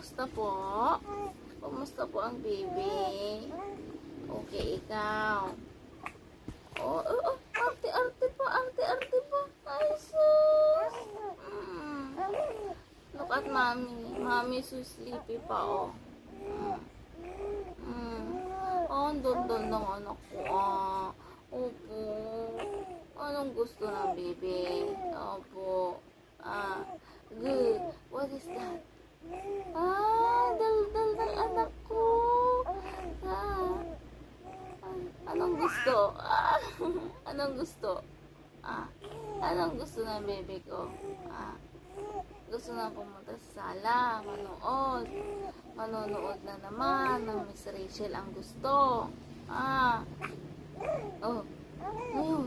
Kumusta po? Kumusta po ang baby? Okay, ikaw. Oh, arte-arte po, arte-arte po. Ay, sus. Look at mommy. Mommy so sleepy pa, oh. Oh, ang dondon ng anak ko, ah. Opo. Anong gusto ng baby? Opo. Good. What is that? Daldal ng anak ko. Anong gusto? Anong gusto? Anong gusto ng baby ko? Gusto na pumunta sa sala, manood. Manonood na naman ng Miss Rachel ang gusto. Oh, ano yun?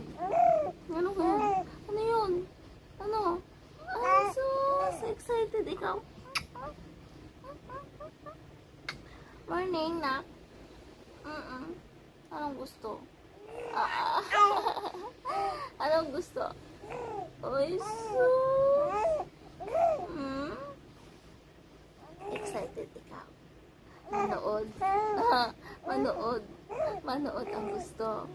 Ano yun? Ano yun? Ano? So excited ikaw. Morning, nak. Anong gusto? Anong gusto? Oy, sus. Excited ikaw. Manood. Manood. Manood ang gusto.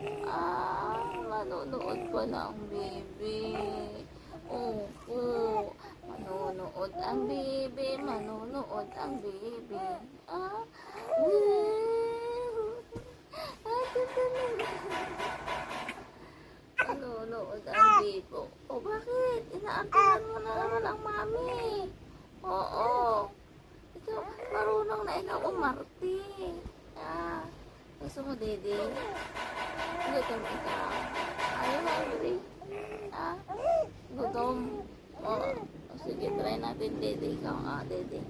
Manonood pa na ang baby. Opo. Manonood ang baby. Manonood ang baby. Manonood ang baby. O bakit? Inaangkilan mo na naman ang mami. Oo. Ikaw, marunong na ikaw umarte. Gusto mo, dede? Gutom ikaw. Ayaw, hungry. Gutom. Sige, try natin, dede. Ikaw, dede.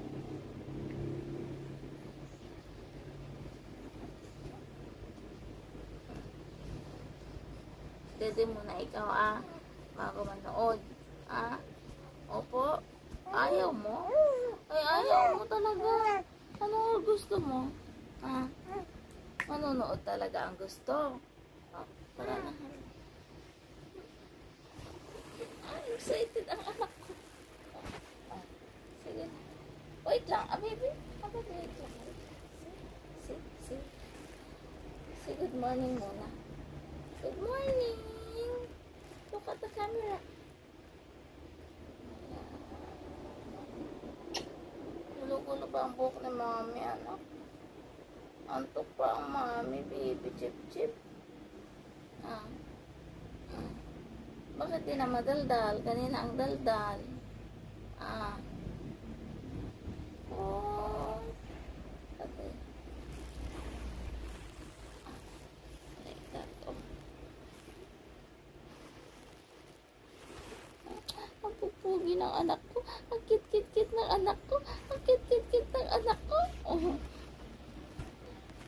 Dede muna ikaw, bago manood. Opo. Ayaw mo? Ay, ayaw mo talaga. Ano gusto mo? Manonood talaga ang gusto. Tara na. Excited ang anak ko. Sige. Wait lang, baby. Wait lang. Say good morning muna. Good morning. Look at the camera. Gulo-gulo pa ang buhok ni mami, anak. Antok pa ang mami, baby, chip-chip. Bakit di na madaldal? Kanina ang daldal. Okay. Like that, Ang pupugi ng anak ko. Ang kit-kit-kit ng anak ko. Ang kit-kit-kit ng anak ko.